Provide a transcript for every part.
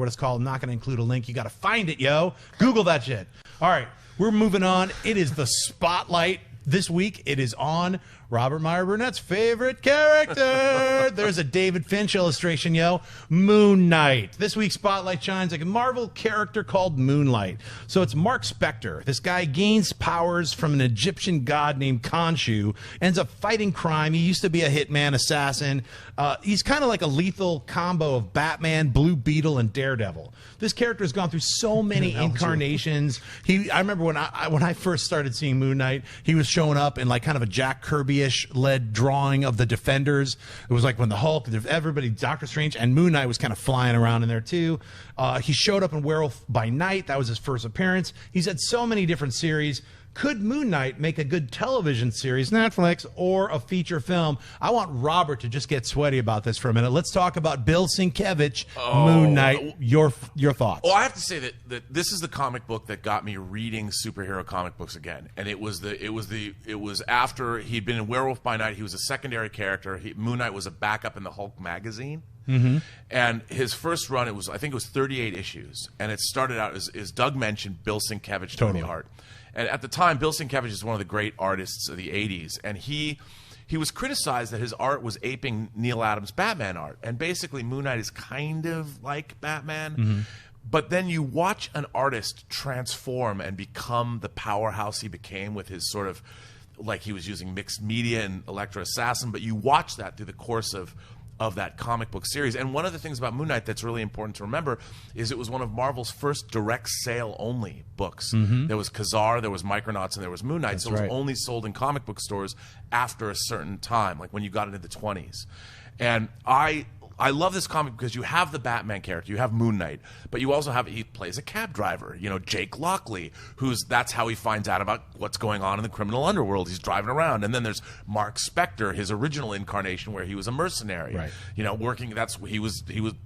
what it's called. I'm not going to include a link. You got to find it, yo. Google that shit. All right, we're moving on. It is the spotlight this week. It is on Robert Meyer Burnett's favorite character. There's a David Finch illustration, yo. Moon Knight. This week's spotlight shines like a Marvel character called Moonlight. So it's Mark Spector. This guy gains powers from an Egyptian god named Khonshu, ends up fighting crime. He used to be a hitman, assassin. He's kind of like a lethal combo of Batman, Blue Beetle, and Daredevil. This character has gone through so many incarnations. I remember when I first started seeing Moon Knight, he was showing up in like kind of a Jack Kirby-ish led drawing of the Defenders. It was like when the Hulk, everybody, Doctor Strange, and Moon Knight was kind of flying around in there too. He showed up in Werewolf by Night. That was his first appearance. He's had so many different series. Could Moon Knight make a good television series, Netflix, or a feature film? I want Robert to just get sweaty about this for a minute. Let's talk about Bill Sienkiewicz, Moon Knight. Your thoughts? Well, I have to say that this is the comic book that got me reading superhero comic books again, and it was after he'd been in Werewolf by Night. He was a secondary character. Moon Knight was a backup in the Hulk magazine. Mm-hmm. And his first run, I think it was 38 issues, and it started out as Doug mentioned, Bill Sienkiewicz doing the art. And at the time, Bill Sienkiewicz is one of the great artists of the 80s, and he was criticized that his art was aping Neil Adams' Batman art. And basically, Moon Knight is kind of like Batman. Mm-hmm. But then you watch an artist transform and become the powerhouse he became with his sort of, like he was using mixed media and Electro Assassin, but you watch that through the course of that comic book series. And one of the things about Moon Knight that's really important to remember is it was one of Marvel's first direct sale only books. Mm-hmm. There was Khazar, there was Micronauts, and there was Moon Knight. So it was only sold in comic book stores after a certain time, like when you got into the 20s. And I love this comic because you have the Batman character, you have Moon Knight, but you also have, he plays a cab driver, Jake Lockley, that's how he finds out about what's going on in the criminal underworld. He's driving around. And then there's Mark Spector, his original incarnation where he was a mercenary, working, he was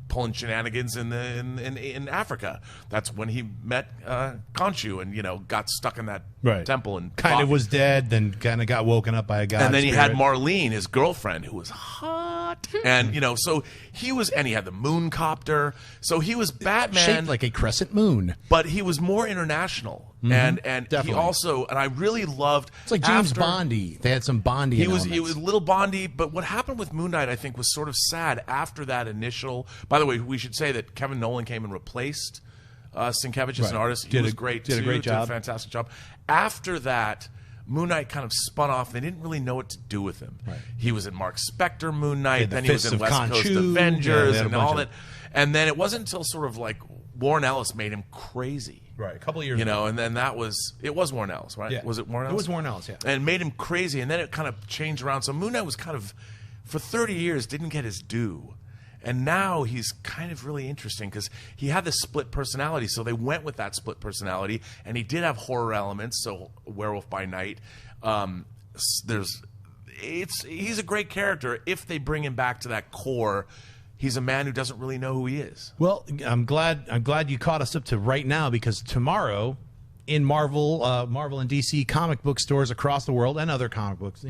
pulling shenanigans in Africa. That's when he met Khonshu and, got stuck in that temple and kind of was dead, then kind of got woken up by a god. And then he had Marlene, his girlfriend, who was hot. And, so he was, and he had the moon copter. So he was Batman. Shaped like a crescent moon. But he was more international. Mm-hmm. And he also, and I really loved. It's like James Bondy. They had some Bondy elements. He was a little Bondy, but what happened with Moon Knight, I think, was sort of sad after that initial. By the way, we should say that Kevin Nolan came and replaced Sienkiewicz as an artist. He was great, too. Did a great job. Did a fantastic job. After that, Moon Knight kind of spun off. They didn't really know what to do with him. Right. He was in Mark Spector Moon Knight, then he was in West Coast Avengers and all that. And then it wasn't until sort of like Warren Ellis made him crazy. Right, a couple of years ago. And then it was Warren Ellis, right? Yeah. Was it Warren Ellis? It was Warren Ellis, yeah. And it made him crazy, and then it kind of changed around. So Moon Knight was kind of, for 30 years, didn't get his due. And now he's kind of really interesting because he had this split personality. So they went with that split personality, and he did have horror elements. So Werewolf by Night, he's a great character if they bring him back to that core. He's a man who doesn't really know who he is. Well, I'm glad you caught us up to right now, because tomorrow in Marvel and DC comic book stores across the world and other comic books,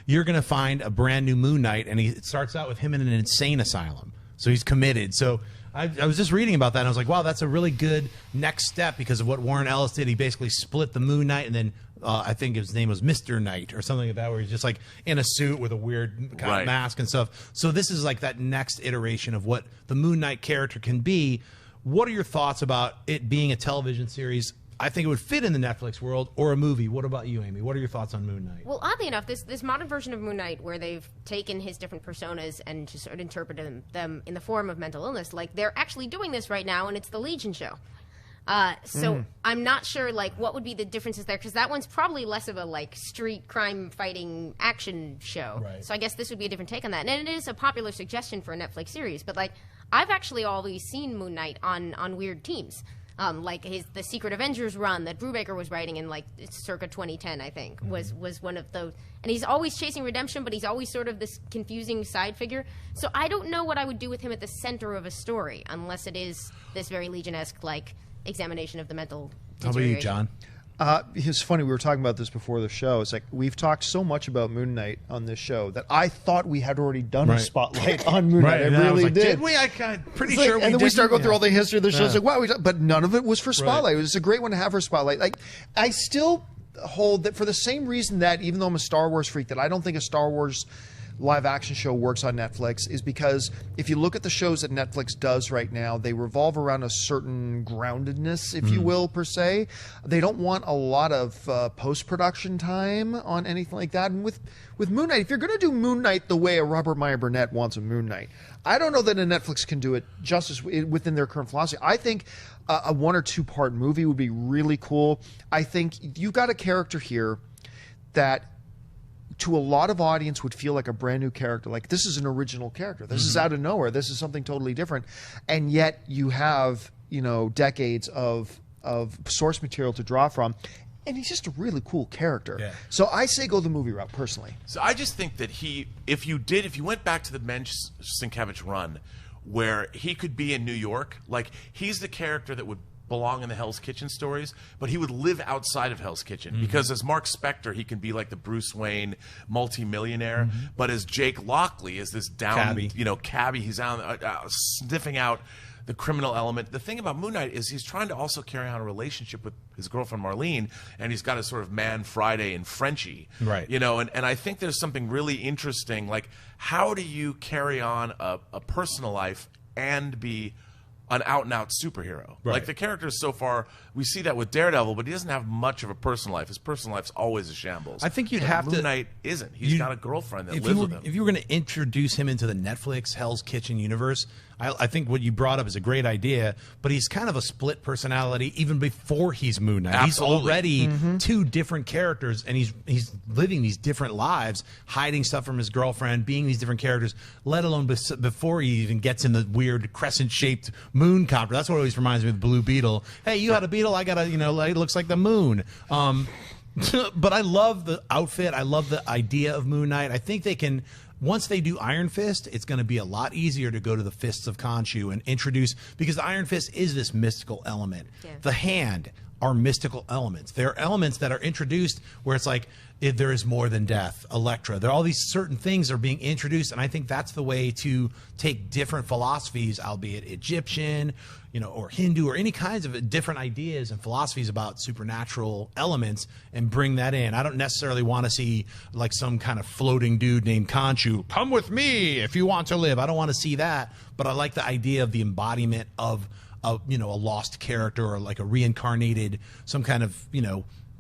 you're going to find a brand new Moon Knight, and it starts out with him in an insane asylum. So he's committed. So I was just reading about that, and I was like, wow, that's a really good next step because of what Warren Ellis did. He basically split the Moon Knight, and then I think his name was Mr. Knight or something like that, where he's just like in a suit with a weird kind of mask and stuff. So this is like that next iteration of what the Moon Knight character can be. What are your thoughts about it being a television series? I think it would fit in the Netflix world, or a movie. What about you, Amy? What are your thoughts on Moon Knight? Well, oddly enough, this modern version of Moon Knight, where they've taken his different personas and just sort of interpreted them in the form of mental illness, like they're actually doing this right now, and it's the Legion show. So I'm not sure, like, what would be the differences there, because that one's probably less of a, like, street crime fighting action show. Right. So I guess this would be a different take on that. And it is a popular suggestion for a Netflix series, but, like, I've actually always seen Moon Knight on weird teams. Like the Secret Avengers run that Brubaker was writing in, like, circa 2010, I think, was one of those. And he's always chasing redemption, but he's always sort of this confusing side figure. So I don't know what I would do with him at the center of a story, unless it is this very Legion-esque, like, examination of the mental deterioration. How about you, John? It's funny, we were talking about this before the show. It's like we've talked so much about Moon Knight on this show that I thought we had already done a spotlight on Moon Knight. I really did. We? I'm pretty It's sure like, we and then did. we start going through all the history of the show. It's like, wow, but none of it was for Spotlight. It was a great one to have for Spotlight. Like, I still hold that for the same reason that even though I'm a Star Wars freak, that I don't think a Star Wars live action show works on Netflix is because if you look at the shows that Netflix does right now, they revolve around a certain groundedness, if you will, per se. They don't want a lot of post-production time on anything like that. And with Moon Knight, if you're going to do Moon Knight the way a Robert Meyer Burnett wants a Moon Knight, I don't know that a Netflix can do it justice within their current philosophy. I think a 1 or 2 part movie would be really cool. I think you've got a character here that to a lot of audience would feel like a brand new character. Like, this is an original character. This is out of nowhere. This is something totally different. And yet you have, decades of source material to draw from. And he's just a really cool character. Yeah. So I say go the movie route, personally. So I just think that if you went back to the Men Sienkiewicz run, where he could be in New York, like, he's the character that would belong in the Hell's Kitchen stories, but he would live outside of Hell's Kitchen because as Mark Spector, he can be like the Bruce Wayne multimillionaire, but as Jake Lockley is this cabbie, he's out sniffing out the criminal element. The thing about Moon Knight is he's trying to also carry on a relationship with his girlfriend Marlene, and he's got a sort of Man Friday and Frenchie, right? And I think there's something really interesting, like, how do you carry on a personal life and be an out-and-out superhero? Right. Like, the characters so far, we see that with Daredevil, but he doesn't have much of a personal life. His personal life's always a shambles. I think you'd have Moon to. Knight isn't. He's got a girlfriend that lives with him. If you were going to introduce him into the Netflix Hell's Kitchen universe, I think what you brought up is a great idea, but he's kind of a split personality even before he's Moon Knight. Absolutely. He's already 2 different characters, and he's living these different lives, hiding stuff from his girlfriend, being these different characters, let alone before he even gets in the weird crescent-shaped moon copter. That's what always reminds me of Blue Beetle. Hey, you had a beetle, I got a, it looks like the moon. But I love the outfit. I love the idea of Moon Knight. I think they can, once they do Iron Fist, it's going to be a lot easier to go to the Fists of Khonshu and introduce, because the Iron Fist is this mystical element. Yeah. The hand are mystical elements. They're elements that are introduced where it's like, there is more than death, Elektra. There are all these certain things are being introduced, and I think that's the way to take different philosophies, albeit Egyptian, or Hindu, or any kinds of different ideas and philosophies about supernatural elements, and bring that in. I don't necessarily want to see like some kind of floating dude named Khonshu, come with me if you want to live. I don't want to see that, but I like the idea of the embodiment of a lost character, or like a reincarnated, some kind of,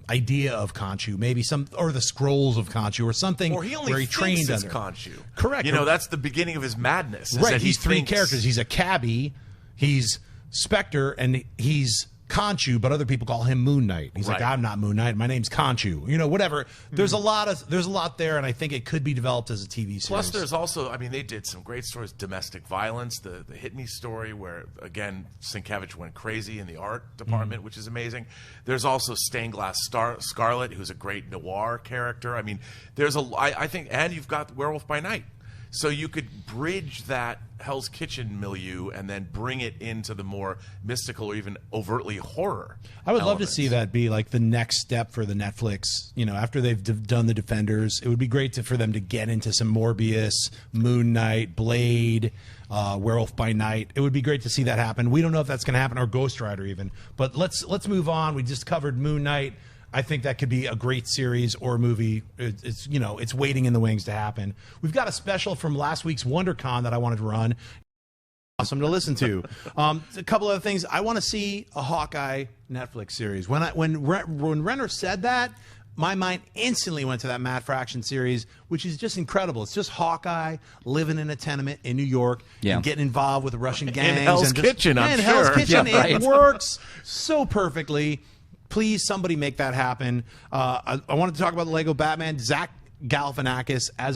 idea of Khonshu, maybe or the scrolls of Khonshu, or something, or he only where he trained as under Khonshu. Correct. That's the beginning of his madness. Right. He's 3 characters. He's a cabbie, he's Spectre, and he's Khonshu, but other people call him Moon Knight. He's like, I'm not Moon Knight, my name's Khonshu. Whatever. There's a lot there, and I think it could be developed as a TV series. Plus, there's also, they did some great stories. Domestic violence, the Hit Me story, where again Sienkiewicz went crazy in the art department, which is amazing. There's also Stained Glass Scarlet, who's a great noir character. I think, and you've got Werewolf by Night. So you could bridge that Hell's Kitchen milieu and then bring it into the more mystical or even overtly horror. I would love to see that be like the next step for the Netflix. After they've done the Defenders, it would be great for them to get into some Morbius, Moon Knight, Blade, Werewolf by Night. It would be great to see that happen. We don't know if that's going to happen, or Ghost Rider even. But let's move on. We just covered Moon Knight. I think that could be a great series or movie. It's waiting in the wings to happen. We've got a special from last week's WonderCon that I wanted to run. Awesome to listen to. A couple other things. I want to see a Hawkeye Netflix series. When Renner said that, my mind instantly went to that Matt Fraction series, which is just incredible. It's just Hawkeye living in a tenement in New York and getting involved with the Russian gangs. In Hell's Kitchen, I'm sure. Hell's Kitchen, Yeah, right. It works so perfectly. Please, somebody make that happen. I wanted to talk about the Lego Batman. Zach Galifianakis as